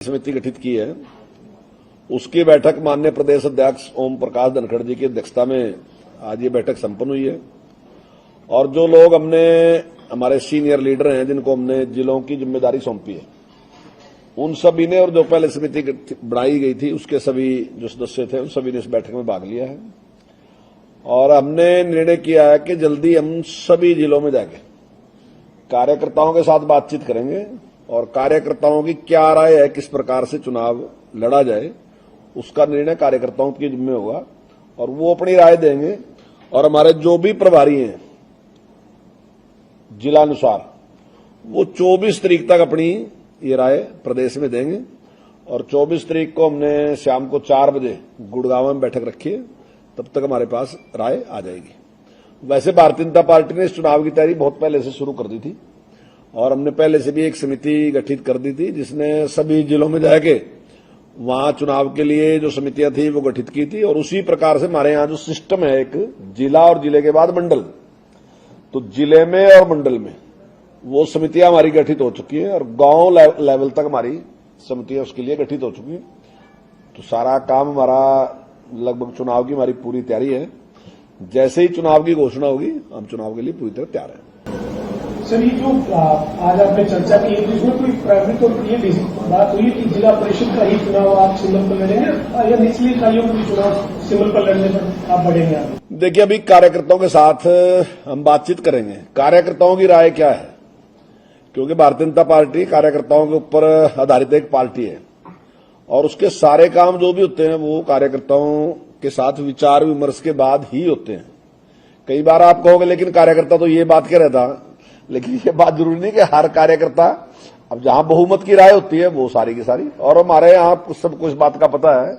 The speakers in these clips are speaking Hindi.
समिति गठित की है, उसकी बैठक माननीय प्रदेश अध्यक्ष ओम प्रकाश धनखड़ जी की अध्यक्षता में आज ये बैठक संपन्न हुई है। और जो लोग हमारे सीनियर लीडर हैं जिनको हमने जिलों की जिम्मेदारी सौंपी है, उन सभी ने, और जो पहले समिति बनाई गई थी उसके सभी जो सदस्य थे उन सभी ने इस बैठक में भाग लिया है। और हमने निर्णय किया है कि जल्दी हम सभी जिलों में जाके कार्यकर्ताओं के साथ बातचीत करेंगे और कार्यकर्ताओं की क्या राय है, किस प्रकार से चुनाव लड़ा जाए, उसका निर्णय कार्यकर्ताओं की जिम्मे होगा और वो अपनी राय देंगे। और हमारे जो भी प्रभारी हैं जिलानुसार, वो 24 तारीख तक अपनी ये राय प्रदेश में देंगे। और 24 तारीख को हमने शाम को 4 बजे गुड़गांव में बैठक रखी है, तब तक हमारे पास राय आ जाएगी। वैसे भारतीय जनता पार्टी ने इस चुनाव की तैयारी बहुत पहले से शुरू कर दी थी और हमने पहले से भी एक समिति गठित कर दी थी जिसने सभी जिलों में जाके वहां चुनाव के लिए जो समितियां थी वो गठित की थी। और उसी प्रकार से हमारे यहां जो सिस्टम है, एक जिला और जिले के बाद मंडल, तो जिले में और मंडल में वो समितियां हमारी गठित हो चुकी हैं और गांव लेवल तक हमारी समितियां उसके लिए गठित हो चुकी हैं। तो सारा काम हमारा लगभग चुनाव की हमारी पूरी तैयारी है। जैसे ही चुनाव की घोषणा होगी हम चुनाव के लिए पूरी तरह तैयार हैं। सर, ये जो आज आपने चर्चा की है, इसमें कोई प्राइवेट और ये बात हुई कि जिला परिषद का ही चुनाव आप सिंबल पर लड़ेंगे या निचली इकाइयों का भी चुनाव सिंबल पर लड़ने पर आप बढ़ेंगे? देखिए, अभी कार्यकर्ताओं के साथ हम बातचीत करेंगे, कार्यकर्ताओं की राय क्या है, क्योंकि भारतीय जनता पार्टी कार्यकर्ताओं के ऊपर आधारित एक पार्टी है और उसके सारे काम जो भी होते हैं वो कार्यकर्ताओं के साथ विचार विमर्श के बाद ही होते हैं। कई बार आप कहोगे लेकिन कार्यकर्ता तो ये बात कह रहता, लेकिन ये बात जरूरी नहीं कि हर कार्यकर्ता, अब जहां बहुमत की राय होती है वो सारी की सारी। और हमारे यहां सबको इस बात का पता है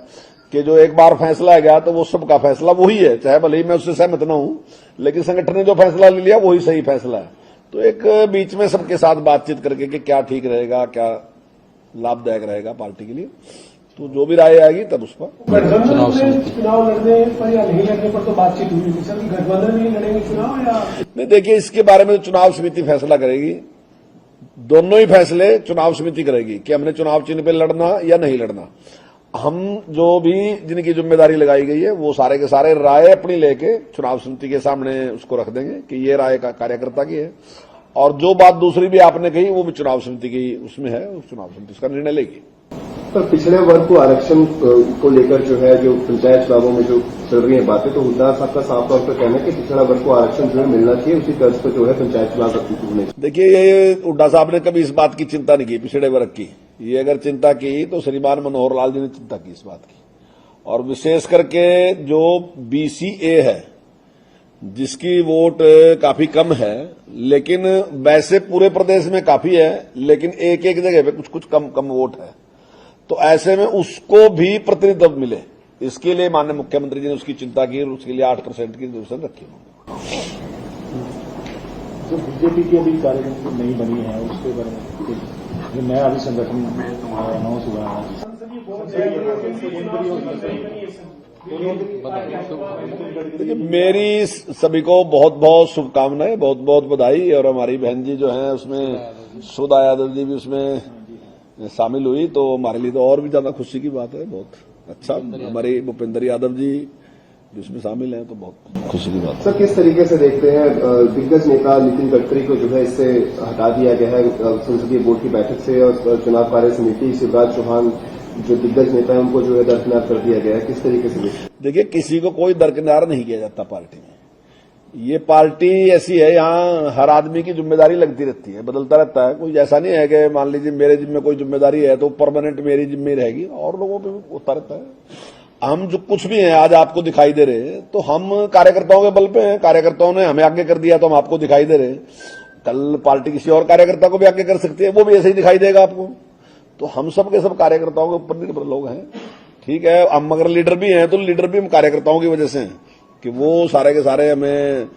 कि जो एक बार फैसला है गया तो वो सबका फैसला वही है, चाहे भले ही मैं उससे सहमत न हूं, लेकिन संगठन ने जो फैसला ले लिया वही सही फैसला है। तो एक बीच में सबके साथ बातचीत करके कि क्या ठीक रहेगा, क्या लाभदायक रहेगा पार्टी के लिए, तो जो भी राय आएगी तब उस पर चुनाव लड़ने पर या नहीं लड़ने पर तो बातचीत हुई थी सर, गठबंधन नहीं लड़ेंगे चुनाव या नहीं? देखिए, इसके बारे में चुनाव समिति फैसला करेगी। दोनों ही फैसले चुनाव समिति करेगी कि हमने चुनाव चिन्ह पे लड़ना या नहीं लड़ना। हम जो भी जिनकी जिम्मेदारी लगाई गई है वो सारे के सारे राय अपनी लेके चुनाव समिति के सामने उसको रख देंगे कि ये राय का कार्यकर्ता की है। और जो बात दूसरी भी आपने कही वो भी चुनाव समिति की उसमें है, उस चुनाव समिति उसका निर्णय लेगी। पर पिछड़े वर्ग को आरक्षण को लेकर जो है, जो पंचायत चुनावों में जो चल रही है बातें, तो हुड्डा साहब का साफ तौर पर कहना है कि पिछड़ा वर्ग को आरक्षण जो है मिलना चाहिए, उसी तर्ज पर जो है पंचायत चुनाव होने। देखिए, ये हुड्डा साहब ने कभी इस बात की चिंता नहीं की पिछड़े वर्ग की। ये अगर चिंता की तो श्रीमान मनोहर लाल जी ने चिंता की इस बात की। और विशेष करके जो BCA है जिसकी वोट काफी कम है, लेकिन वैसे पूरे प्रदेश में काफी है, लेकिन एक एक जगह पे कुछ कुछ कम वोट है, तो ऐसे में उसको भी प्रतिनिधित्व मिले, इसके लिए माननीय मुख्यमंत्री जी ने उसकी चिंता की और उसके लिए 8% की रिजर्वेशन रखी। जो बीजेपी की अभी कार्यक्रम नहीं बनी है उसके बारे में जो नया अभी संगठन अनाउंस हुआ है, देखिए, मेरी सभी को बहुत बहुत शुभकामनाएं, बहुत बहुत बधाई। और हमारी बहन जी जो है उसमें सुधा यादव जी भी उसमें शामिल हुई, तो हमारे लिए तो और भी ज्यादा खुशी की बात है। बहुत अच्छा, हमारे भूपेंद्र यादव जी जिसमें शामिल हैं, तो बहुत खुशी की बात है। सर, किस तरीके से देखते हैं दिग्गज नेता नितिन गडकरी को जो है इससे हटा दिया गया है संसदीय बोर्ड की बैठक से, और चुनाव कार्य समिति शिवराज चौहान जो दिग्गज नेता है उनको जो है दरकिनार कर दिया गया है, किस तरीके से? देखिए, किसी को कोई दरकिनार नहीं किया जाता पार्टी में। ये पार्टी ऐसी है, यहाँ हर आदमी की जिम्मेदारी लगती रहती है, बदलता रहता है। कोई ऐसा नहीं है कि मान लीजिए मेरे जिम्मे कोई जिम्मेदारी है तो परमानेंट मेरी जिम्मे रहेगी, और लोगों पे होता रहता है। हम जो कुछ भी हैं आज आपको दिखाई दे रहे हैं तो हम कार्यकर्ताओं के बल पे हैं, कार्यकर्ताओं ने हमें आगे कर दिया तो हम आपको दिखाई दे रहे हैं। कल पार्टी किसी और कार्यकर्ता को भी आगे कर सकती है, वो भी ऐसे ही दिखाई देगा आपको। तो हम सब के सब कार्यकर्ताओं के ऊपर निर्भर लोग हैं, ठीक है। हम अगर लीडर भी हैं तो लीडर भी हम कार्यकर्ताओं की वजह से हैं कि वो सारे के सारे हमें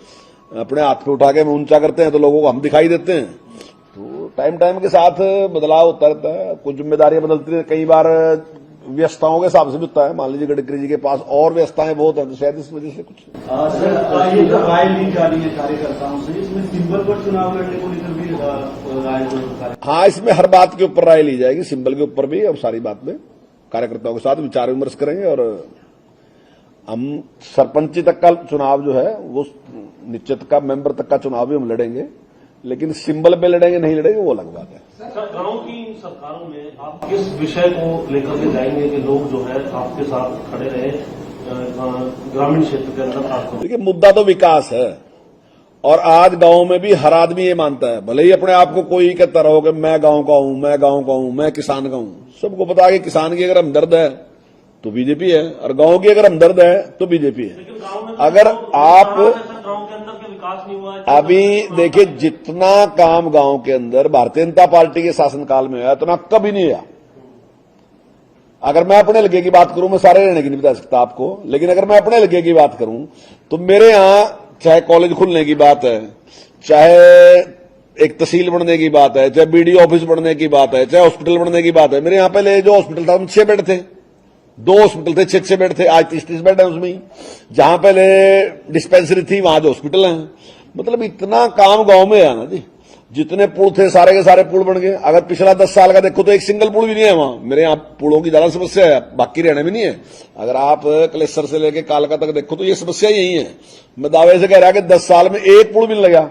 अपने हाथ पे उठा के हमें ऊंचा करते हैं तो लोगों को हम दिखाई देते हैं। तो टाइम के साथ बदलाव होता रहता है, कुछ जिम्मेदारियां बदलती रहती है। कई बार व्यस्तताओं के हिसाब से भी होता है। मान लीजिए गडकरी जी के पास और व्यस्तताएं बहुत हैं, तो शायद इस वजह से कुछ सर, ये जो राय ली जा रही है कार्यकर्ताओं से, इसमें सिंबल पर चुनाव लड़ने को लेकर भी राय जो हाँ, इसमें हर बात के ऊपर राय ली जाएगी, सिंबल के ऊपर भी, और सारी बात में कार्यकर्ताओं के साथ विचार विमर्श करेंगे। और हम सरपंची तक का चुनाव जो है वो निश्चित का मेंबर तक का चुनाव भी हम लड़ेंगे, लेकिन सिंबल पे लड़ेंगे नहीं लड़ेंगे वो अलग बात है। सर, गांव की सरकारों में आप किस विषय को लेकर के जाएंगे कि लोग जो है आपके साथ खड़े रहे ग्रामीण क्षेत्र के अंदर? आपको देखिए, मुद्दा तो विकास है, और आज गांव में भी हर आदमी ये मानता है, भले ही अपने आप को कोई कहता रहो कि मैं गांव का हूं, मैं गांव का हूं, मैं किसान का हूं। सबको पता है कि किसान की अगर हमदर्द है तो बीजेपी है, और गांव की अगर हमदर्द है तो बीजेपी है। लेकिन गांव में अगर आप गांव के अंदर के विकास नहीं हुआ है। अभी देखिए, जितना काम गांव के अंदर भारतीय जनता पार्टी के शासनकाल में हुआ उतना कभी नहीं हुआ। अगर मैं अपने इलाके की बात करूं, मैं सारे रहने की नहीं बता सकता आपको, लेकिन अगर मैं अपने इलाके की बात करूं तो मेरे यहां चाहे कॉलेज खुलने की बात है, चाहे एक तहसील बनने की बात है, चाहे बीडीओ ऑफिस बनने की बात है, चाहे हॉस्पिटल बनने की बात है। मेरे यहां पहले जो हॉस्पिटल था उसमें 6 बेड थे, 2 हॉस्पिटल थे, 6 बेड थे, आज 30 बेड है उसमें। जहां पहले डिस्पेंसरी थी वहां जो हॉस्पिटल है। मतलब इतना काम गांव में है ना जी, जितने पुल थे सारे के सारे पुल बन गए। अगर पिछला 10 साल का देखो तो एक सिंगल पुल भी नहीं है वहां। मेरे यहाँ पुलों की ज्यादा समस्या है, बाकी रहने में नहीं है। अगर आप कलेसर से लेकर कालका तक देखो तो ये समस्या यही है। मैं दावे से कह रहा कि 10 साल में एक पुल भी नहीं लगा,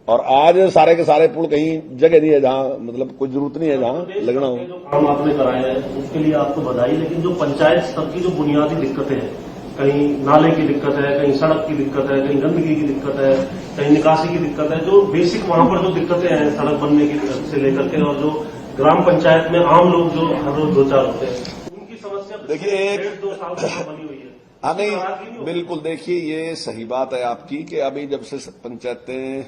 और आज सारे के सारे पुल कहीं जगह नहीं है जहां मतलब कोई जरूरत नहीं है जहां लगना हो। जो काम आपने कराए हैं उसके लिए आपको बधाई, लेकिन जो पंचायत स्तर की जो बुनियादी दिक्कतें हैं, कहीं नाले की दिक्कत है, कहीं सड़क की दिक्कत है, कहीं गंदगी की दिक्कत है, कहीं निकासी की दिक्कत है, जो बेसिक वहां पर जो दिक्कतें हैं सड़क बनने की से लेकर के, और जो ग्राम पंचायत में आम लोग जो हर रोज दो चार होते हैं उनकी समस्या देखिए, एक 1.5-2 साल से बनी हुई है। हाँ नहीं, बिल्कुल देखिए, ये सही बात है आपकी कि अभी जब से पंचायतें